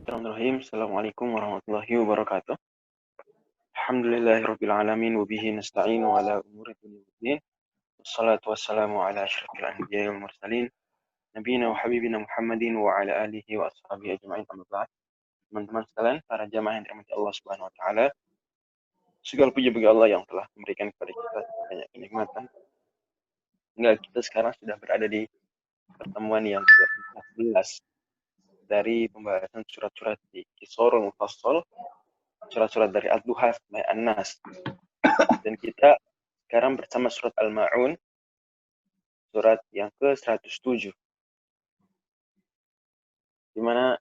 Bismillahirrahmanirrahim. Assalamualaikum warahmatullahi wabarakatuh. Alhamdulillahirabbil alamin wa bihi nasta'inu ala umuri dunya waddin. Wassalatu wassalamu ala asyrafil anbiya'i wal mursalin nabiyina wa habibina Muhammadin wa ala alihi wa ashabihi ajma'in. Amma ba'd. Teman-teman sekalian, para jamaah yang dirahmati Allah Subhanahu wa taala, segala puji bagi Allah yang telah memberikan kepada kita banyak kenikmatan hingga kita sekarang sudah berada di pertemuan yang ke-14 dari pembahasan surat-surat di Qisarul Mufassal, surat-surat dari Ad-Duha sampai An-Nas. Dan kita sekarang bersama surat Al-Ma'un, surat yang ke-107. Di mana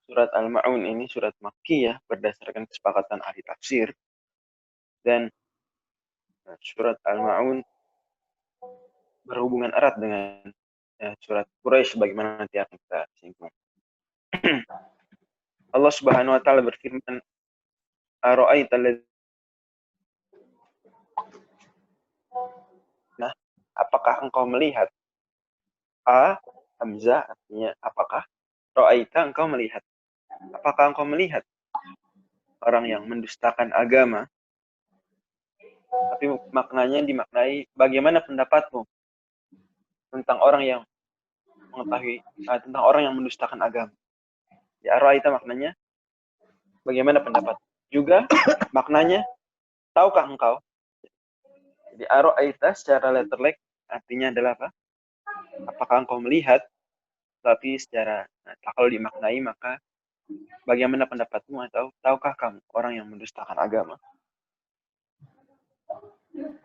surat Al-Ma'un ini surat Makkiyah berdasarkan kesepakatan ahli tafsir. Dan surat Al-Ma'un berhubungan erat dengan surat Quraisy sebagaimana nanti akan kita singgung. Allah Subhanahu wa taala berfirman, "Ara'aita alladzi..." Nah, apakah engkau melihat? Hamzah artinya apakah? Ra'aita, engkau melihat. Apakah engkau melihat orang yang mendustakan agama? Tapi maknanya dimaknai bagaimana pendapatmu tentang orang yang mengetahui tentang orang yang mendustakan agama. Ya, ra'aita maknanya bagaimana pendapat. Juga maknanya tahukah engkau? Jadi ra'aita secara letterlek artinya adalah apa? Apakah engkau melihat? Tapi secara kalau dimaknai maka bagaimana pendapatmu atau tahukah kamu orang yang mendustakan agama?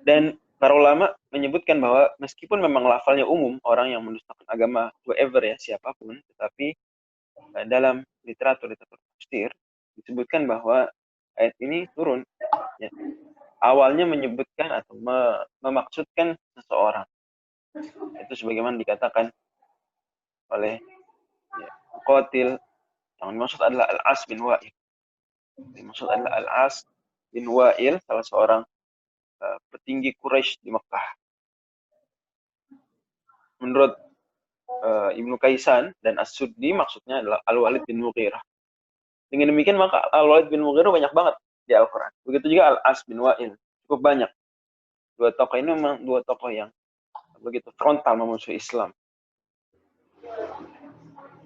Dan para ulama menyebutkan bahwa meskipun memang lafalnya umum, orang yang mendustakan agama, whoever ya, siapapun, tetapi dalam literatur tafsir disebutkan bahwa ayat ini turun. Ya, awalnya menyebutkan atau memaksudkan seseorang. Itu sebagaimana dikatakan oleh Qatil, yang dimaksud adalah Al-As bin Wa'il. Dimaksud adalah Al-As bin Wa'il, salah seorang petinggi Quraisy di Mekah. Menurut Ibnu Kaisan dan As-Suddi maksudnya adalah Al-Walid bin Mughirah. Dengan demikian maka Al-Walid bin Mughirah banyak banget di Al-Quran. Begitu juga Al-As bin Wa'il, cukup banyak. Dua tokoh ini memang dua tokoh yang begitu frontal memusuhi Islam.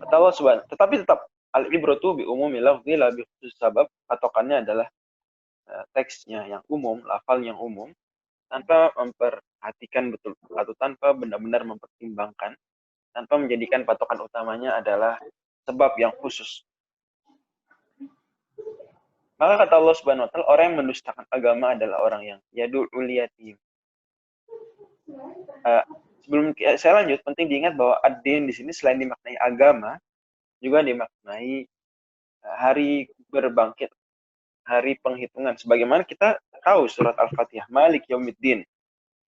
Kata Allah Subhanahu, tetapi tetap al-ibratu bi umumi lafzi la bi khusus sabab, patokannya adalah teksnya yang umum, lafal yang umum, tanpa memperhatikan betul atau tanpa benar-benar mempertimbangkan, tanpa menjadikan patokan utamanya adalah sebab yang khusus. Maka kata Allah Subhanahu wa taala, orang yang mendustakan agama adalah orang yang yad'ul yatim. Sebelum saya lanjut, penting diingat bahwa ad-din di sini selain dimaknai agama, juga dimaknai hari berbangkit, hari penghitungan. Sebagaimana kita tahu surat Al-Fatihah, Malik Yaumiddin.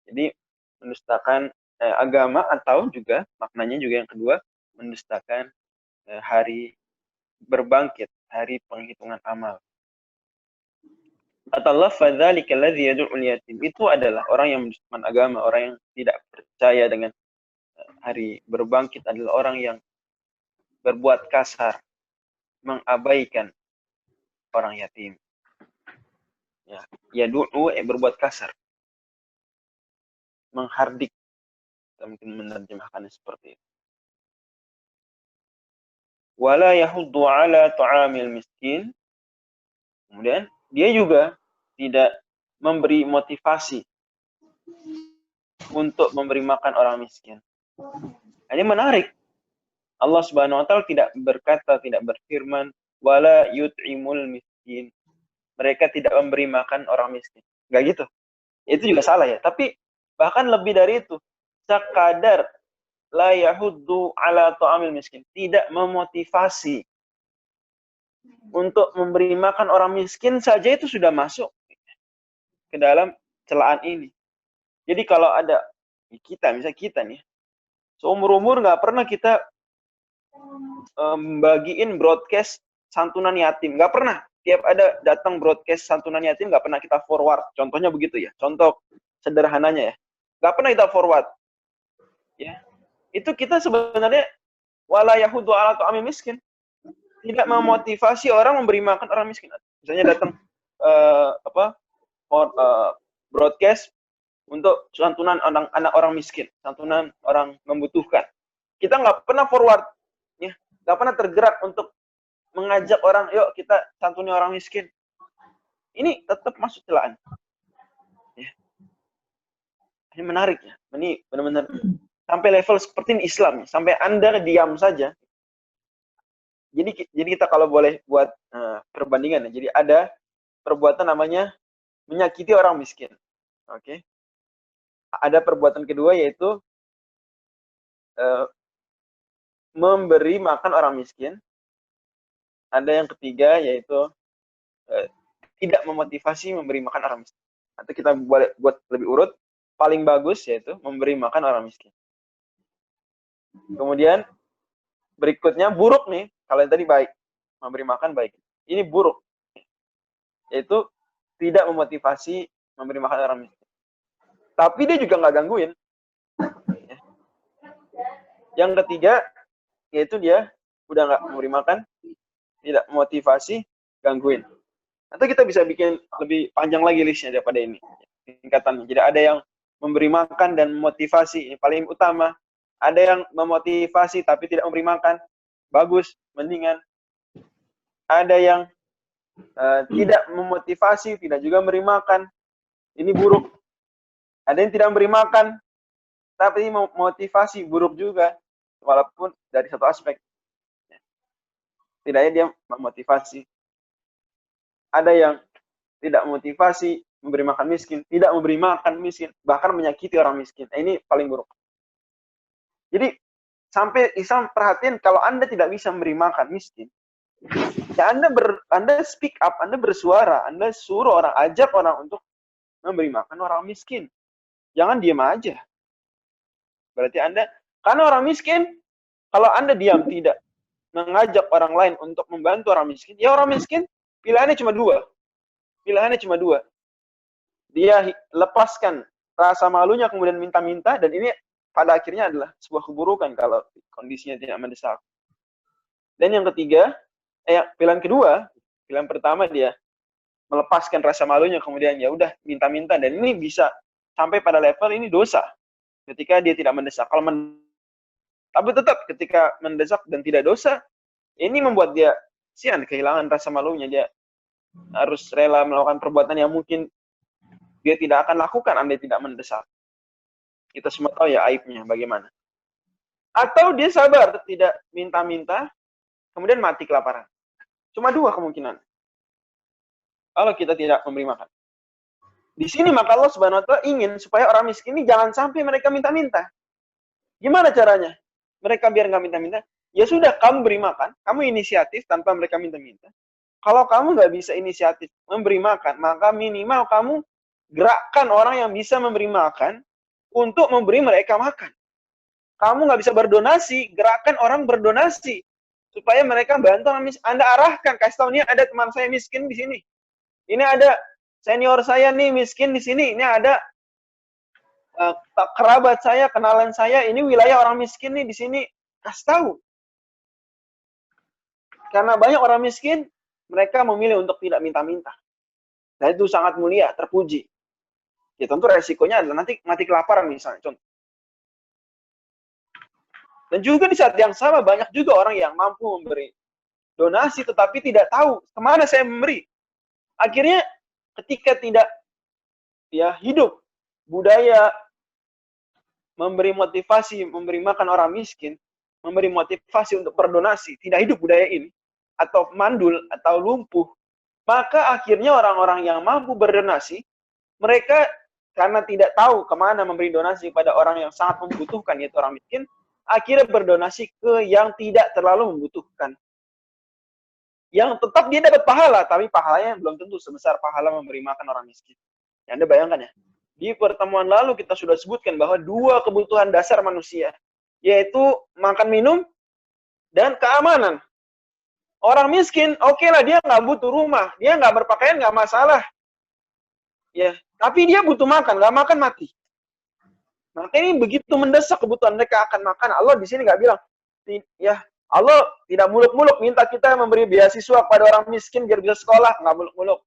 Jadi mendustakan agama, atau juga maknanya juga yang kedua, mendustakan hari berbangkit, hari penghitungan amal. Kata Allah, fadzalika alladzi yad'ul yatim. Itu adalah orang yang mendustakan agama, orang yang tidak percaya dengan hari berbangkit, adalah orang yang berbuat kasar, mengabaikan orang yatim. Ya, yad'u berbuat kasar, menghardik. Kita mungkin menerjemahkannya seperti itu. Wala yahuddu ala ta'amil miskin. Kemudian dia juga tidak memberi motivasi untuk memberi makan orang miskin. Ini menarik. Allah Subhanahu wa taala tidak berkata, tidak berfirman wala yut'imul miskin. Mereka tidak memberi makan orang miskin. Enggak gitu. Itu juga salah ya. Tapi bahkan lebih dari itu, sekadar la yahuddu ala ta'amil miskin, tidak memotivasi untuk memberi makan orang miskin saja itu sudah masuk ke dalam celaan ini. Jadi kalau ada misalnya kita nih, seumur-umur nggak pernah kita bagiin broadcast santunan yatim, nggak pernah. Tiap ada datang broadcast santunan yatim, nggak pernah kita forward. Contohnya begitu ya, contoh sederhananya ya, nggak pernah kita forward. Ya, itu kita sebenarnya wala yahudu ala ta'amil miskin, tidak memotivasi orang memberi makan orang miskin. Misalnya datang broadcast untuk santunan anak orang miskin, santunan orang membutuhkan. Kita nggak pernah forward, ya, nggak pernah tergerak untuk mengajak orang, yuk kita santuni orang miskin. Ini tetap masuk celaan. Ya. Ini menarik ya. Ini benar-benar sampai level seperti ini Islam. Sampai Anda diam saja. Jadi kita kalau boleh buat perbandingan ya. Jadi ada perbuatan namanya menyakiti orang miskin. Oke. Ada perbuatan kedua yaitu memberi makan orang miskin. Ada yang ketiga yaitu tidak memotivasi memberi makan orang miskin. Atau kita buat lebih urut, paling bagus yaitu memberi makan orang miskin. Kemudian berikutnya buruk nih, kalau yang tadi baik, memberi makan baik. Ini buruk, yaitu tidak memotivasi memberi makan orang miskin. Tapi dia juga nggak gangguin. Yang ketiga, yaitu dia udah nggak memberi makan, tidak motivasi, gangguin. Atau kita bisa bikin lebih panjang lagi listnya daripada ini, tingkatannya. Jadi ada yang memberi makan dan memotivasi, ini paling utama. Ada yang memotivasi tapi tidak memberi makan, bagus, mendingan. Ada yang tidak memotivasi, tidak juga memberi makan, ini buruk. Ada yang tidak memberi makan, tapi memotivasi, buruk juga, walaupun dari satu aspek. Tidaknya dia memotivasi. Ada yang tidak memotivasi, memberi makan miskin, tidak memberi makan miskin, bahkan menyakiti orang miskin. Ini paling buruk. Jadi, sampai Islam perhatiin kalau Anda tidak bisa memberi makan miskin, ya Anda speak up, Anda bersuara, Anda suruh orang, ajak orang untuk memberi makan orang miskin. Jangan diam aja. Berarti Anda, karena orang miskin, kalau Anda diam tidak mengajak orang lain untuk membantu orang miskin, ya orang miskin pilihannya cuma dua. Pilihannya cuma dua. Dia lepaskan rasa malunya kemudian minta-minta, dan ini pada akhirnya adalah sebuah keburukan kalau kondisinya tidak mendesak. Dan yang ketiga, pilihan kedua, pilihan pertama dia melepaskan rasa malunya kemudian ya udah minta-minta, dan ini bisa sampai pada level ini dosa ketika dia tidak mendesak. Tapi tetap ketika mendesak dan tidak dosa, ini membuat dia kehilangan rasa malunya. Dia harus rela melakukan perbuatan yang mungkin dia tidak akan lakukan andai tidak mendesak. Kita semua tahu ya aibnya bagaimana. Atau dia sabar, tidak minta-minta, kemudian mati kelaparan. Cuma dua kemungkinan. Kalau kita tidak memberi makan. Di sini maka Allah Subhanahu wa Ta'ala ingin supaya orang miskin ini jangan sampai mereka minta-minta. Gimana caranya? Mereka biar nggak minta-minta. Ya sudah, kamu beri makan, kamu inisiatif tanpa mereka minta-minta. Kalau kamu nggak bisa inisiatif memberi makan, maka minimal kamu gerakkan orang yang bisa memberi makan untuk memberi mereka makan. Kamu nggak bisa berdonasi, gerakkan orang berdonasi supaya mereka bantu. Anda arahkan, kasih tahu, ini ada teman saya miskin di sini. Ini ada senior saya nih miskin di sini. Ini ada kerabat saya, kenalan saya, ini wilayah orang miskin nih di sini. Kasih tahu. Karena banyak orang miskin, mereka memilih untuk tidak minta-minta. Dan itu sangat mulia, terpuji. Ya tentu resikonya adalah nanti mati kelaparan misalnya, contoh. Dan juga di saat yang sama banyak juga orang yang mampu memberi donasi tetapi tidak tahu kemana saya memberi. Akhirnya ketika tidak hidup budaya memberi motivasi, memberi makan orang miskin, memberi motivasi untuk berdonasi, tidak hidup budaya ini, atau mandul, atau lumpuh, maka akhirnya orang-orang yang mampu berdonasi, mereka karena tidak tahu kemana memberi donasi kepada orang yang sangat membutuhkan, yaitu orang miskin, akhirnya berdonasi ke yang tidak terlalu membutuhkan. Yang tetap dia dapat pahala, tapi pahalanya belum tentu sebesar pahala memberi makan orang miskin. Ya, Anda bayangkan ya, di pertemuan lalu kita sudah sebutkan bahwa dua kebutuhan dasar manusia, yaitu makan minum dan keamanan. Orang miskin, oke lah, dia nggak butuh rumah, dia nggak berpakaian, nggak masalah. Ya, tapi dia butuh makan, nggak makan mati. Maka ini begitu mendesak kebutuhan mereka akan makan. Allah di sini nggak bilang, ya Allah tidak muluk-muluk minta kita memberi beasiswa pada orang miskin biar bisa sekolah, nggak muluk-muluk.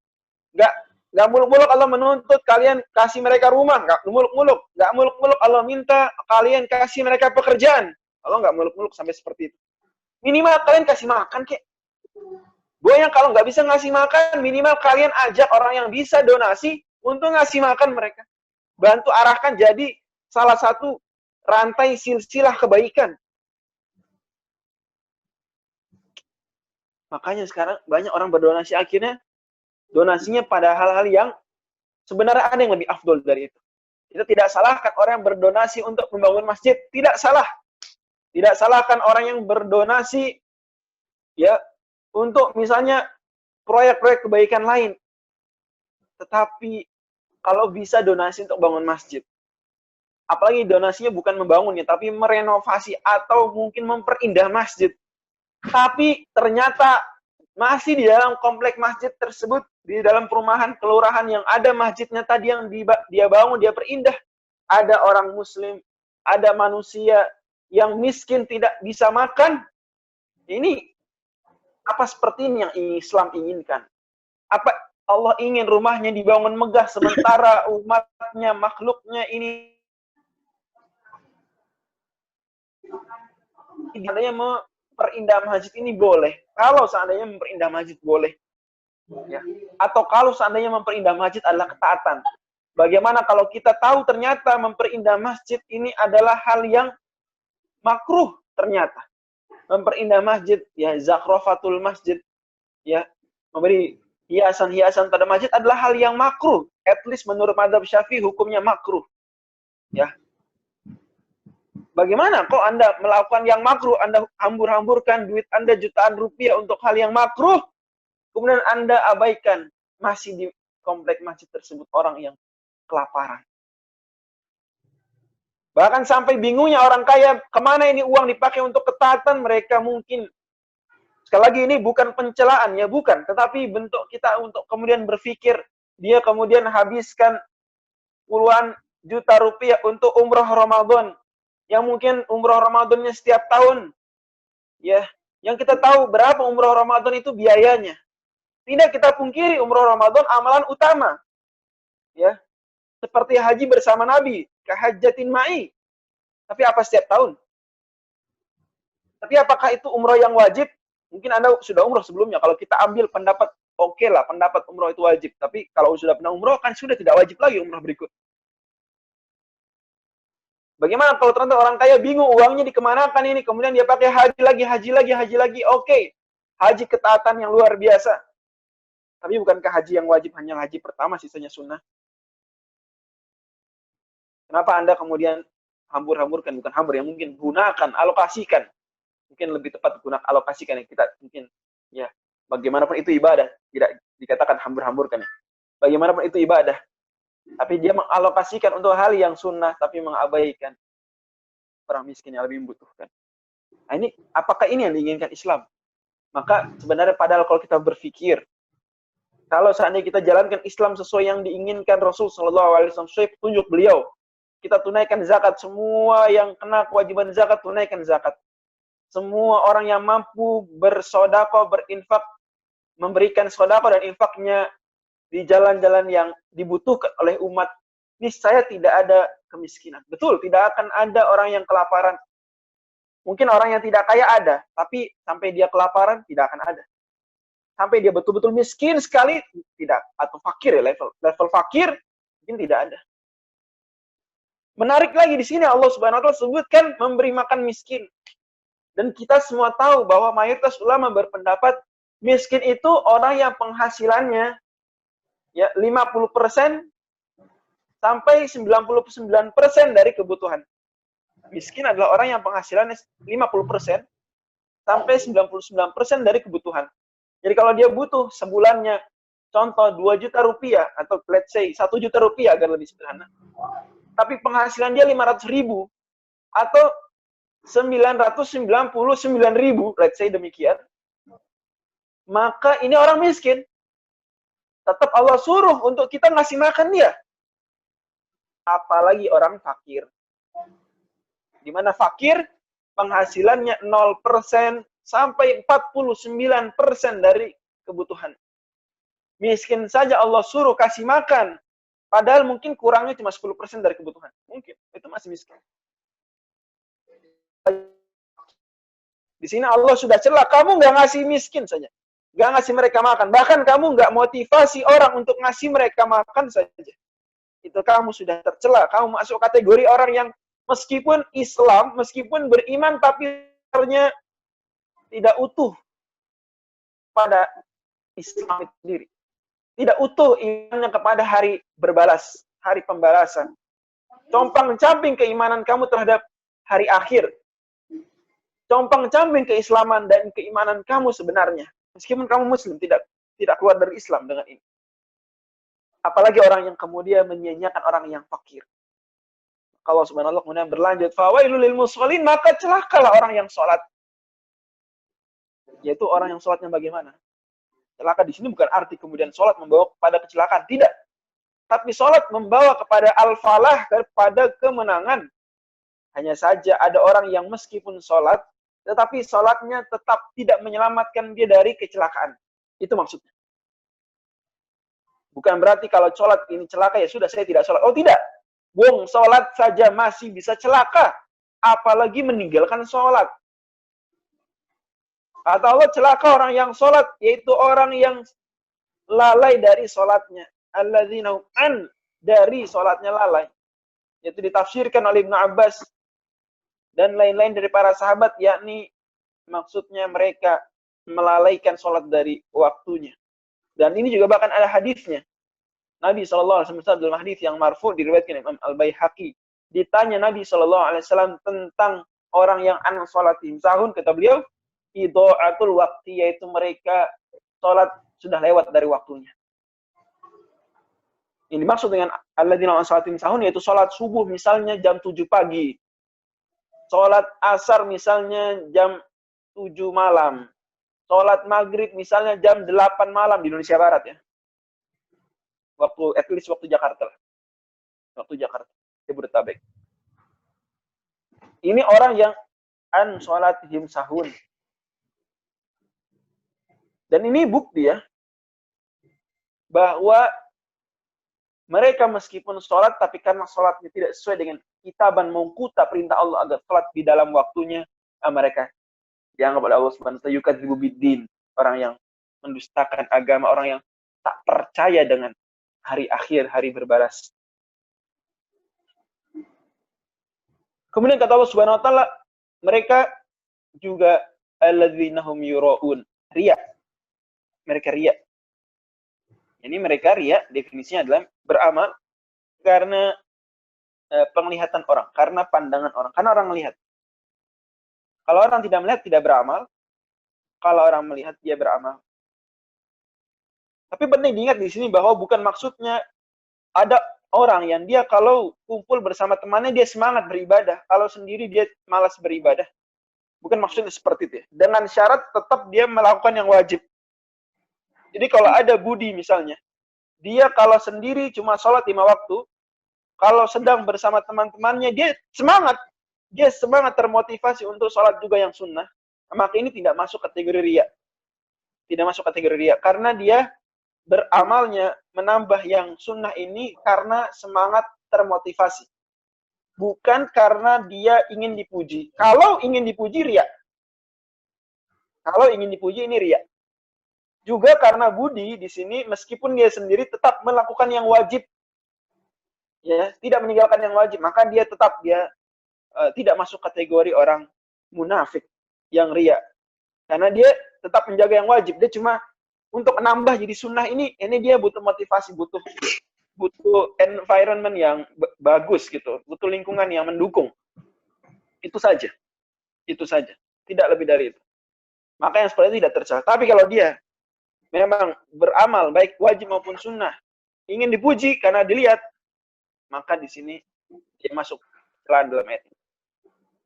Nggak muluk-muluk Allah menuntut kalian kasih mereka rumah, nggak muluk-muluk. Nggak muluk-muluk Allah minta kalian kasih mereka pekerjaan. Allah nggak muluk-muluk sampai seperti itu. Minimal kalian kasih makan, kek. Gue yang kalau nggak bisa ngasih makan, minimal kalian ajak orang yang bisa donasi untuk ngasih makan mereka. Bantu arahkan jadi salah satu rantai silsilah kebaikan. Makanya sekarang banyak orang berdonasi, akhirnya donasinya pada hal-hal yang sebenarnya ada yang lebih afdol dari itu. Kita tidak salahkan orang yang berdonasi untuk membangun masjid, tidak salah. Tidak salahkan orang yang berdonasi ya untuk misalnya proyek-proyek kebaikan lain. Tetapi kalau bisa donasi untuk bangun masjid, apalagi donasinya bukan membangunnya, tapi merenovasi atau mungkin memperindah masjid. Tapi ternyata masih di dalam komplek masjid tersebut, di dalam perumahan kelurahan yang ada masjidnya tadi yang dia bangun, dia perindah. Ada orang muslim, ada manusia yang miskin tidak bisa makan. Ini apa seperti ini yang Islam inginkan? Apa Allah ingin rumahnya dibangun megah sementara umatnya, makhluknya ini seandainya memperindah masjid ini boleh. Kalau seandainya memperindah masjid boleh. Ya. Atau kalau seandainya memperindah masjid adalah ketaatan. Bagaimana kalau kita tahu ternyata memperindah masjid ini adalah hal yang makruh ternyata. Memperindah masjid, ya zakhrafatul masjid, ya memberi hiasan-hiasan pada masjid adalah hal yang makruh. At least menurut mazhab Syafi'i hukumnya makruh. Ya. Bagaimana kok Anda melakukan yang makruh, Anda hambur-hamburkan duit Anda jutaan rupiah untuk hal yang makruh, kemudian Anda abaikan masih di komplek masjid tersebut orang yang kelaparan. Bahkan sampai bingungnya orang kaya, kemana ini uang dipakai untuk ketaatan mereka mungkin. Sekali lagi ini bukan pencelaan, ya bukan. Tetapi bentuk kita untuk kemudian berpikir, dia kemudian habiskan puluhan juta rupiah untuk umroh Ramadan. Yang mungkin umroh Ramadannya setiap tahun. Ya, yang kita tahu berapa umroh Ramadan itu biayanya. Tidak kita pungkiri umroh Ramadan amalan utama. Ya. Seperti haji bersama Nabi, kahajjatin ma'i. Tapi apa setiap tahun? Tapi apakah itu umroh yang wajib? Mungkin Anda sudah umroh sebelumnya. Kalau kita ambil pendapat, oke lah, pendapat umroh itu wajib. Tapi kalau sudah pernah umroh, kan sudah tidak wajib lagi umroh berikut. Bagaimana kalau ternyata orang kaya bingung uangnya dikemanakan ini, kemudian dia pakai haji lagi, haji lagi, haji lagi. Oke, haji ketaatan yang luar biasa. Tapi bukankah haji yang wajib hanya haji pertama, sisanya sunnah? Kenapa Anda kemudian hambur-hamburkan, bukan hambur, yang mungkin gunakan, alokasikan. Mungkin lebih tepat gunakan, alokasikan, yang kita mungkin, ya, bagaimanapun itu ibadah, tidak dikatakan hambur-hamburkan. Bagaimanapun itu ibadah. Tapi dia mengalokasikan untuk hal yang sunnah, tapi mengabaikan orang miskin yang lebih membutuhkan. Nah, ini, apakah ini yang diinginkan Islam? Maka sebenarnya padahal kalau kita berpikir, kalau seandainya kita jalankan Islam sesuai yang diinginkan Rasul SAW, sesuai petunjuk beliau, kita tunaikan zakat, semua yang kena kewajiban zakat, tunaikan zakat. Semua orang yang mampu bersodako, berinfak, memberikan sodako dan infaknya di jalan-jalan yang dibutuhkan oleh umat, niscaya tidak ada kemiskinan. Betul, tidak akan ada orang yang kelaparan. Mungkin orang yang tidak kaya ada, tapi sampai dia kelaparan tidak akan ada. Sampai dia betul-betul miskin sekali tidak, atau fakir ya, level fakir mungkin tidak ada. Menarik lagi di sini Allah Subhanahu wa taala sebutkan memberi makan miskin. Dan kita semua tahu bahwa mayoritas ulama berpendapat miskin itu orang yang penghasilannya ya 50% sampai 99% dari kebutuhan. Miskin adalah orang yang penghasilannya 50% sampai 99% dari kebutuhan. Jadi kalau dia butuh sebulannya, contoh 2 juta rupiah, atau let's say 1 juta rupiah agar lebih sederhana. Tapi penghasilan dia 500 ribu, atau 999 ribu, let's say demikian. Maka ini orang miskin. Tetap Allah suruh untuk kita ngasih makan dia. Apalagi orang fakir. Di mana fakir penghasilannya 0% sampai 49% dari kebutuhan. Miskin saja Allah suruh kasih makan, padahal mungkin kurangnya cuma 10% dari kebutuhan. Mungkin, itu masih miskin. Di sini Allah sudah celah, kamu nggak ngasih miskin saja. Nggak ngasih mereka makan. Bahkan kamu nggak motivasi orang untuk ngasih mereka makan saja. Itu kamu sudah tercela. Kamu masuk kategori orang yang meskipun Islam, meskipun beriman, tapi ternyata tidak utuh pada Islam itu sendiri. Tidak utuh imannya kepada hari berbalas, hari pembalasan. Compang-camping keimanan kamu terhadap hari akhir. Compang-camping keislaman dan keimanan kamu sebenarnya. Meskipun kamu muslim, tidak keluar dari Islam dengan ini. Apalagi orang yang kemudian menyia-nyiakan orang yang fakir. Kalau subhanallah kemudian berlanjut, fawailul lil musallin, maka celakalah orang yang sholat. Yaitu orang yang sholatnya bagaimana? Celaka di sini bukan arti kemudian sholat membawa kepada kecelakaan, tidak. Tapi sholat membawa kepada al-falah, kepada kemenangan. Hanya saja ada orang yang meskipun sholat, tetapi sholatnya tetap tidak menyelamatkan dia dari kecelakaan. Itu maksudnya. Bukan berarti kalau sholat ini celaka, ya sudah saya tidak sholat. Oh tidak. Wong sholat saja masih bisa celaka. Apalagi meninggalkan sholat. Kata Allah, celaka orang yang sholat, yaitu orang yang lalai dari sholatnya. Alladzina an, dari sholatnya lalai. Yaitu ditafsirkan oleh Ibnu Abbas dan lain-lain dari para sahabat, yakni maksudnya mereka melalaikan sholat dari waktunya. Dan ini juga bahkan ada hadisnya. Nabi SAW dalam hadis yang marfu diriwayatkan Imam Al-Baihaqi. Ditanya Nabi SAW tentang orang yang an sholatihim sahun, kata beliau, idha'atul waqti, yaitu mereka sholat sudah lewat dari waktunya. Ini maksud dengan alladzina an sholatihim sahun, yaitu sholat subuh misalnya jam 7 pagi. Sholat asar misalnya jam 7 malam. Sholat maghrib misalnya jam 8 malam di Indonesia Barat ya. At least waktu Jakarta. Waktu Jakarta. Jabodetabek. Ini orang yang an sholatihim sahun. Dan ini bukti ya. Bahwa mereka meskipun sholat, tapi karena sholatnya tidak sesuai dengan kitaban mengkuta perintah Allah agar sholat di dalam waktunya, mereka dianggap oleh Allah Subhanahu wa ta'ala yukadzibu biddin, orang yang mendustakan agama, orang yang tak percaya dengan hari akhir, hari berbalas. Kemudian kata Allah Subhanahu wa ta'ala, mereka juga alladzina hum yura'un, riya. Mereka riya. Ini mereka riya, definisinya adalah beramal karena penglihatan orang, karena pandangan orang, karena orang melihat. Kalau orang tidak melihat, tidak beramal. Kalau orang melihat, dia beramal. Tapi penting diingat di sini bahwa bukan maksudnya ada orang yang dia kalau kumpul bersama temannya, dia semangat beribadah. Kalau sendiri, dia malas beribadah. Bukan maksudnya seperti itu ya. Dengan syarat tetap dia melakukan yang wajib. Jadi kalau ada budi misalnya, dia kalau sendiri cuma sholat 5 waktu, kalau sedang bersama teman-temannya, dia semangat. Dia semangat termotivasi untuk sholat juga yang sunnah. Maka ini tidak masuk kategori riya. Tidak masuk kategori riya. Karena dia beramalnya menambah yang sunnah ini karena semangat termotivasi. Bukan karena dia ingin dipuji. Kalau ingin dipuji, riya. Kalau ingin dipuji, ini riya. Juga karena budi di sini, meskipun dia sendiri tetap melakukan yang wajib, ya, tidak meninggalkan yang wajib, maka dia tetap tidak masuk kategori orang munafik yang riya. Karena dia tetap menjaga yang wajib, dia cuma untuk menambah jadi sunnah ini dia butuh motivasi, butuh environment yang bagus gitu, butuh lingkungan yang mendukung. Itu saja. Tidak lebih dari itu. Maka yang seperti itu tidak tercela. Tapi kalau dia memang beramal baik wajib maupun sunnah, ingin dipuji karena dilihat, maka di sini dia masuk celaan dalam ayat ini.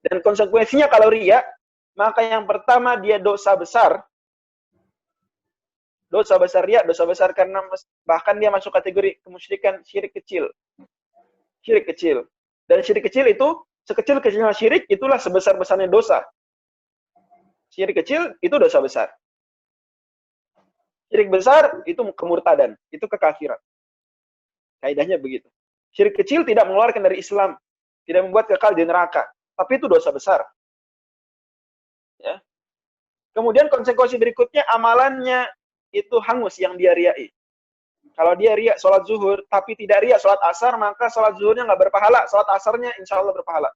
Dan konsekuensinya kalau riya, maka yang pertama dia dosa besar. Dosa besar riya, dosa besar karena bahkan dia masuk kategori kemusyrikan syirik kecil. Syirik kecil. Dan syirik kecil itu Sekecil-kecilnya syirik, itulah sebesar-besarnya dosa. Syirik kecil, itu dosa besar. Syirik besar, itu kemurtadan. Itu kekafiran. Kaidahnya begitu. Syirik kecil tidak mengeluarkan dari Islam. Tidak membuat kekal di neraka. Tapi itu dosa besar. Ya. Kemudian konsekuensi berikutnya, amalannya itu hangus yang dia riai. Kalau dia riak sholat zuhur, tapi tidak riak sholat asar, maka sholat zuhurnya nggak berpahala. Sholat asarnya insya Allah berpahala.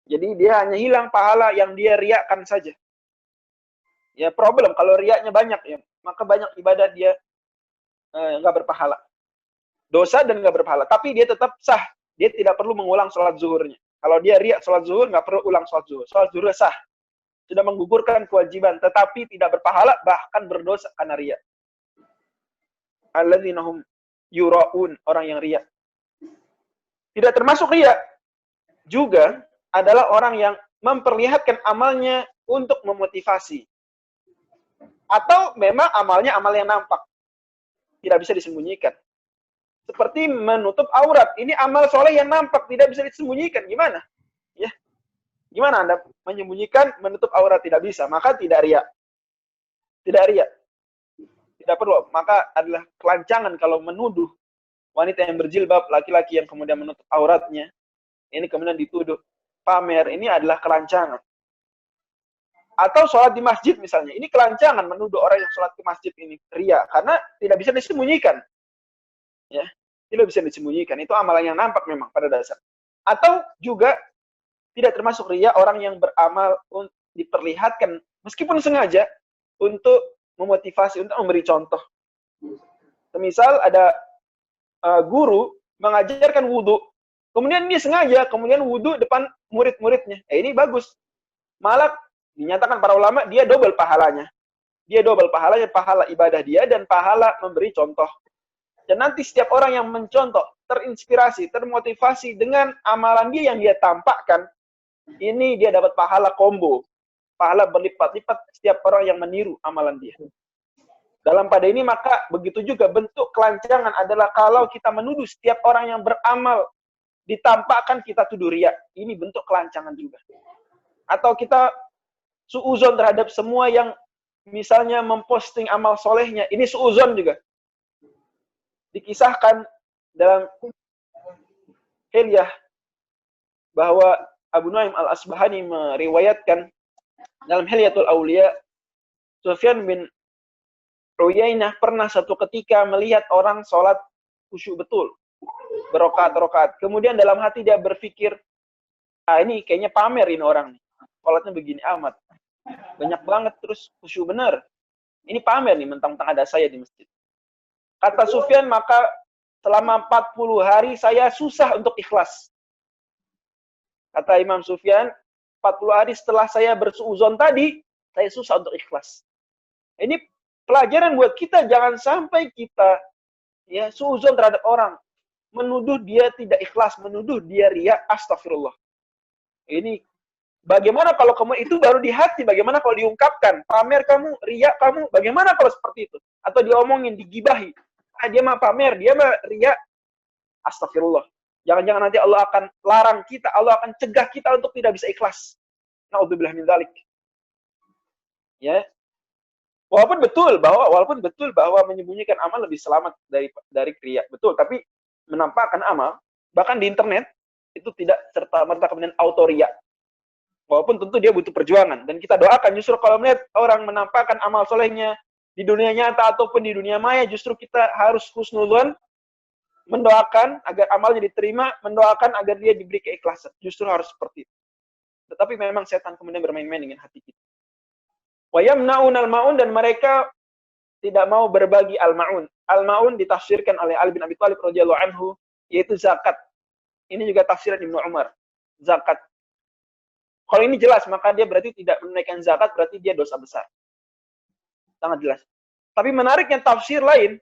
Jadi dia hanya hilang pahala yang dia riakkan saja. Ya problem, kalau riaknya banyak, ya maka banyak ibadah dia nggak berpahala. Dosa dan nggak berpahala. Tapi dia tetap sah. Dia tidak perlu mengulang sholat zuhurnya. Kalau dia riak sholat zuhur, nggak perlu ulang sholat zuhur. Sholat zuhur sah. Sudah menggugurkan kewajiban, tetapi tidak berpahala, bahkan berdosa karena riak. Alladzina hum yura'un, orang yang riya. Tidak termasuk riya juga adalah orang yang memperlihatkan amalnya untuk memotivasi. Atau memang amalnya amal yang nampak. Tidak bisa disembunyikan. Seperti menutup aurat. Ini amal soleh yang nampak, tidak bisa disembunyikan. Gimana? Ya. Gimana Anda menyembunyikan menutup aurat? Tidak bisa. Maka tidak riya. Tidak riya. Tidak perlu, maka adalah kelancangan kalau menuduh wanita yang berjilbab, laki-laki yang kemudian menutup auratnya, ini kemudian dituduh pamer, ini adalah kelancangan. Atau sholat di masjid misalnya, ini kelancangan menuduh orang yang sholat di masjid ini riya, karena tidak bisa disembunyikan. Ya, tidak bisa disembunyikan, itu amalan yang nampak memang pada dasar. Atau juga tidak termasuk riya orang yang beramal untuk diperlihatkan, meskipun sengaja, untuk memotivasi, untuk memberi contoh. Misal ada guru mengajarkan wudhu, kemudian dia sengaja, kemudian wudhu depan murid-muridnya. Ini bagus. Malah dinyatakan para ulama, dia double pahalanya. Dia double pahalanya, pahala ibadah dia, dan pahala memberi contoh. Dan nanti setiap orang yang mencontoh, terinspirasi, termotivasi dengan amalan dia yang dia tampakkan, ini dia dapat pahala combo. Pahala berlipat-lipat setiap orang yang meniru amalan dia. Dalam pada ini maka begitu juga bentuk kelancangan adalah kalau kita menuduh setiap orang yang beramal ditampakkan kita tuduh riya. Ini bentuk kelancangan juga. Atau kita suuzon terhadap semua yang misalnya memposting amal solehnya. Ini suuzon juga. Dikisahkan dalam Hilyah bahwa Abu Nuaim al-Asbahani meriwayatkan dalam Hilyatul Auliya, Sufyan bin Uyainah pernah satu ketika melihat orang sholat khusyuk betul, berokat-rokat. Kemudian dalam hati dia berpikir, ini kayaknya pamer ini orang nih. Sholatnya begini amat. Banyak banget terus khusyuk benar. Ini pamer nih, mentang-mentang ada saya di masjid. Kata Sufyan, maka selama 40 hari saya susah untuk ikhlas. Kata Imam Sufyan, 40 hari setelah saya bersuuzon tadi, saya susah untuk ikhlas. Ini pelajaran buat kita, jangan sampai kita ya suuzon terhadap orang, menuduh dia tidak ikhlas, menuduh dia riya, astagfirullah. Ini bagaimana kalau kamu itu baru di hati, bagaimana kalau diungkapkan, pamer kamu, riya kamu, bagaimana kalau seperti itu? Atau diomongin, digibahi, dia mah pamer, dia mah riya, astagfirullah. Jangan-jangan nanti Allah akan larang kita, Allah akan cegah kita untuk tidak bisa ikhlas. Na'udzubillah min dzalik. Ya. Walaupun betul bahwa menyembunyikan amal lebih selamat dari riya. Betul, tapi menampakkan amal, bahkan di internet, itu tidak serta-merta kemudian auto riya. Walaupun tentu dia butuh perjuangan. Dan kita doakan justru kalau melihat orang menampakkan amal solehnya di dunia nyata ataupun di dunia maya, justru kita harus husnudzon, mendoakan agar amalnya diterima, mendoakan agar dia diberi keikhlasan. Justru harus seperti itu. Tetapi memang setan kemudian bermain-main dengan hati kita. Wa yamna'un al-ma'un, dan mereka tidak mau berbagi al-ma'un. Al-ma'un ditafsirkan oleh Ali bin Abi Thalib radhiyallahu anhu, yaitu zakat. Ini juga tafsiran Ibnu Umar. Zakat. Kalau ini jelas, maka dia berarti tidak menunaikan zakat, berarti dia dosa besar. Sangat jelas. Tapi menariknya tafsir lain,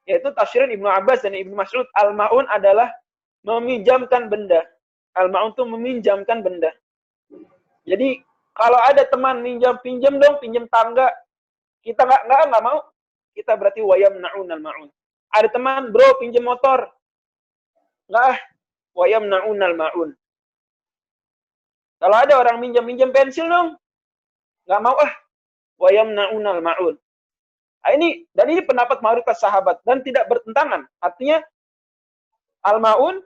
yaitu tafsiran Ibnu Abbas dan Ibnu Mas'ud, al-ma'un adalah meminjamkan benda. Al-ma'un itu meminjamkan benda. Jadi kalau ada teman pinjam dong, pinjam tangga, kita nggak mau, kita berarti wayam na'un al-ma'un. Ada teman, bro, pinjam motor, nggak, wa yamna'unal ma'un. Kalau ada orang minjam pensil dong, nggak mau wa yamna'unal ma'un. Nah, ini pendapat mayoritas sahabat dan tidak bertentangan. Artinya al-ma'un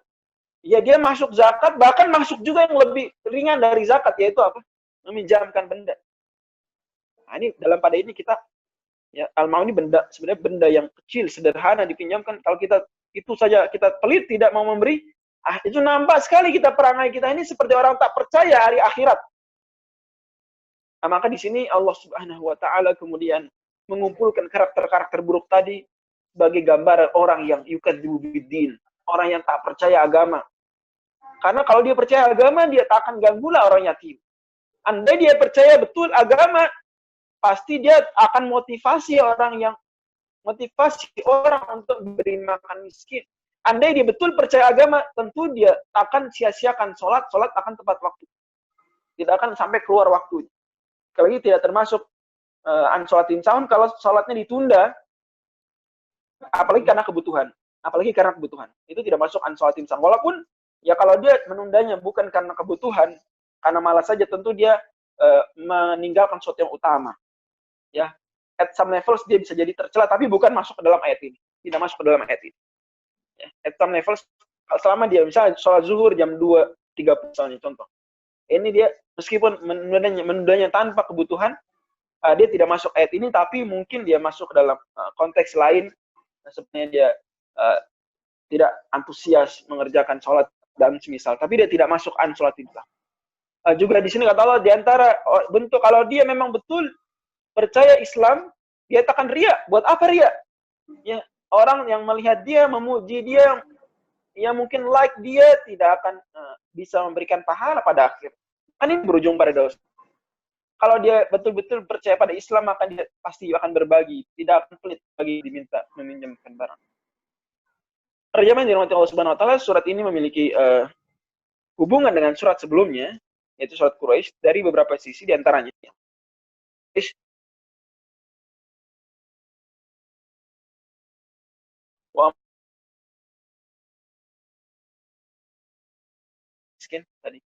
ya dia masuk zakat, bahkan masuk juga yang lebih ringan dari zakat, yaitu apa? Meminjamkan benda. Nah, ini dalam pada ini kita ya al-ma'un ini sebenarnya benda yang kecil, sederhana dipinjamkan. Kalau kita itu saja kita pelit tidak mau memberi, itu nampak sekali kita perangai kita ini seperti orang tak percaya hari akhirat. Nah, maka di sini Allah Subhanahu wa taala kemudian mengumpulkan karakter-karakter buruk tadi sebagai gambaran orang yang yukadzibu biddin, orang yang tak percaya agama. Karena kalau dia percaya agama, dia tak akan ganggulah orang yatim. Andai dia percaya betul agama, pasti dia akan motivasi orang untuk beri makan miskin. Andai dia betul percaya agama, tentu dia akan sia-siakan sholat akan tepat waktu. Tidak akan sampai keluar waktu. Sekali lagi tidak termasuk an sholatin sahun kalau sholatnya ditunda, apalagi karena kebutuhan. Itu tidak masuk an sholatin sahun. Walaupun ya kalau dia menundanya bukan karena kebutuhan, karena malas saja, tentu dia meninggalkan sesuatu yang utama. Ya, at some levels dia bisa jadi tercela, tapi bukan masuk ke dalam ayat ini. Tidak masuk ke dalam ayat ini. Ya, at some levels, selama dia misalnya sholat zuhur jam 2.30 misalnya contoh. Ini dia meskipun menundanya tanpa kebutuhan, dia tidak masuk ayat ini, tapi mungkin dia masuk ke dalam konteks lain. Sebenarnya dia tidak antusias mengerjakan sholat dan semisal, tapi dia tidak masuk an sholat itu. Juga di sini kata Allah, di antara bentuk kalau dia memang betul percaya Islam, dia takkan ria. Buat apa ria? Ya, orang yang melihat dia, memuji dia, ya mungkin like dia, tidak akan bisa memberikan pahala pada akhir. Kan ini berujung pada dosa. Kalau dia betul-betul percaya pada Islam, maka dia pasti akan berbagi, tidak akan pelit bagi diminta meminjamkan barang. Terjemahan dirahmati Allah Subhanahu wa taala, surat ini memiliki hubungan dengan surat sebelumnya, yaitu surat Quraisy dari beberapa sisi, di antaranya miskin tadi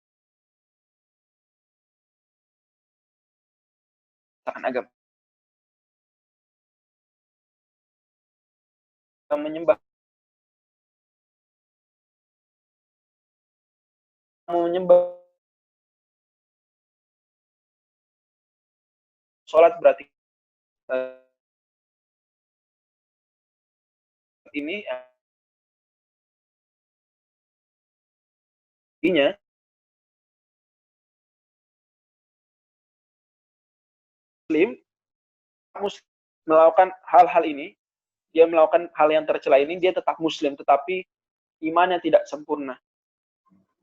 akan agama menyembah sholat berarti ini artinya Muslim melakukan hal-hal ini, dia melakukan hal yang tercela ini, dia tetap Muslim, tetapi imannya tidak sempurna.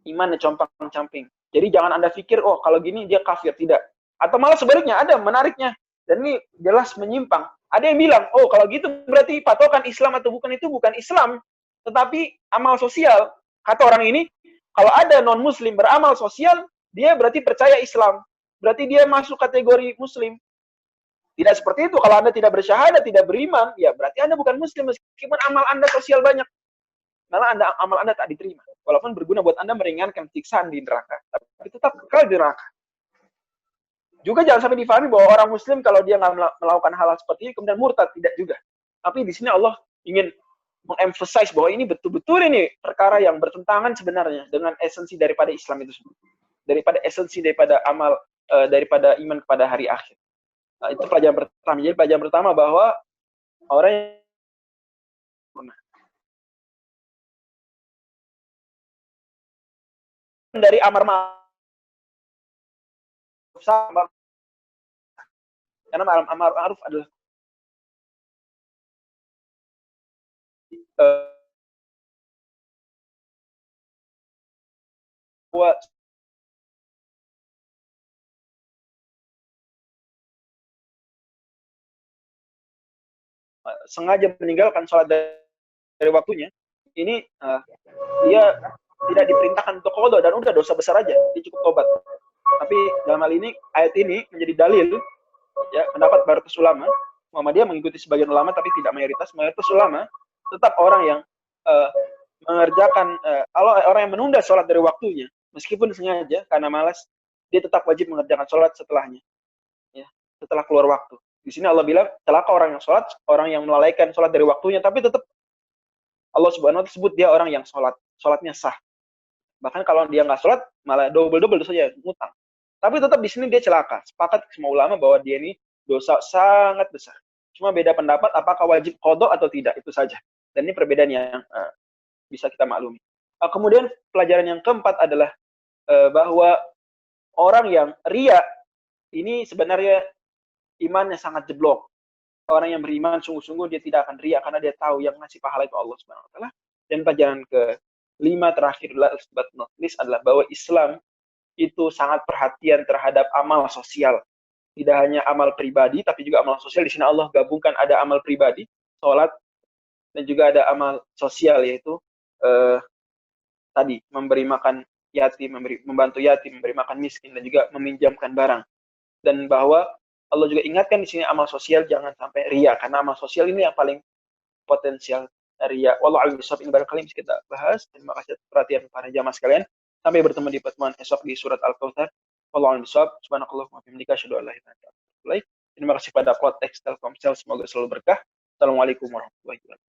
Imannya compang-camping. Jadi jangan Anda pikir, oh kalau gini dia kafir, tidak. Atau malah sebaliknya, ada menariknya. Dan ini jelas menyimpang. Ada yang bilang, oh kalau gitu berarti patokan Islam atau bukan itu bukan Islam, tetapi amal sosial. Kata orang ini, kalau ada non-Muslim beramal sosial, dia berarti percaya Islam. Berarti dia masuk kategori Muslim. Tidak seperti itu. Kalau Anda tidak bersyahadat, tidak beriman, ya berarti Anda bukan Muslim meskipun amal Anda sosial banyak. Malah amal Anda tak diterima. Walaupun berguna buat Anda meringankan siksaan di neraka. Tapi tetap kekal di neraka. Juga jangan sampai difahami bahwa orang Muslim kalau dia nggak melakukan hal seperti ini, kemudian murtad. Tidak juga. Tapi di sini Allah ingin mengemphasize bahwa ini betul-betul ini perkara yang bertentangan sebenarnya dengan esensi daripada Islam itu sendiri. Daripada esensi daripada amal, daripada iman kepada hari akhir. Nah, itu pelajaran pertama. Jadi pelajaran pertama bahwa orang yang dari amar ma'ruf, karena amar ma'ruf adalah sengaja meninggalkan sholat dari waktunya, ini dia tidak diperintahkan untuk qadha dan udah dosa besar aja, dia cukup tobat. Tapi dalam hal ini ayat ini menjadi dalil ya pendapat mayoritas ulama. Muhammadiyah mengikuti sebagian ulama tapi tidak mayoritas. Mayoritas ulama tetap orang yang mengerjakan kalau orang yang menunda sholat dari waktunya, meskipun sengaja karena malas, dia tetap wajib mengerjakan sholat setelahnya, ya, setelah keluar waktu. Di sini Allah bilang celaka orang yang sholat, orang yang melalaikan sholat dari waktunya, tapi tetap Allah Subhanahu Wa Taala sebut dia orang yang sholat, sholatnya sah. Bahkan kalau dia nggak sholat, malah double dosanya, ngutang. Tapi tetap di sini dia celaka. Sepakat semua ulama bahwa dia ini dosa sangat besar. Cuma beda pendapat apakah wajib qadha atau tidak, itu saja. Dan ini perbedaan yang bisa kita maklumi. Kemudian pelajaran yang keempat adalah bahwa orang yang ria ini sebenarnya imannya sangat jeblok. Orang yang beriman sungguh-sungguh dia tidak akan ria karena dia tahu yang ngasih pahala itu Allah Subhanahu Wa Taala. Dan pelajaran kelima terakhir adalah bahwa Islam itu sangat perhatian terhadap amal sosial. Tidak hanya amal pribadi, tapi juga amal sosial. Di sini Allah gabungkan ada amal pribadi, sholat, dan juga ada amal sosial, yaitu tadi memberi makan yatim, membantu yatim, memberi makan miskin, dan juga meminjamkan barang. Dan bahwa Allah juga ingatkan di sini amal sosial jangan sampai ria, karena amal sosial ini yang paling potensial ria. Wallahu a'lam bishawab. Ini barangkali bisa kita bahas. Terima kasih atas perhatian para jamaah sekalian. Sampai bertemu di pertemuan esok di surat Al-Kautsar. Wallahu a'lam bishawab. Subhanakallahumma wa bihamdika asyhadu an la ilaha illa anta astaghfiruka wa atubu ilaik. Terima kasih pada Quotex Telkomsel, semoga selalu berkah. Assalamualaikum warahmatullahi wabarakatuh.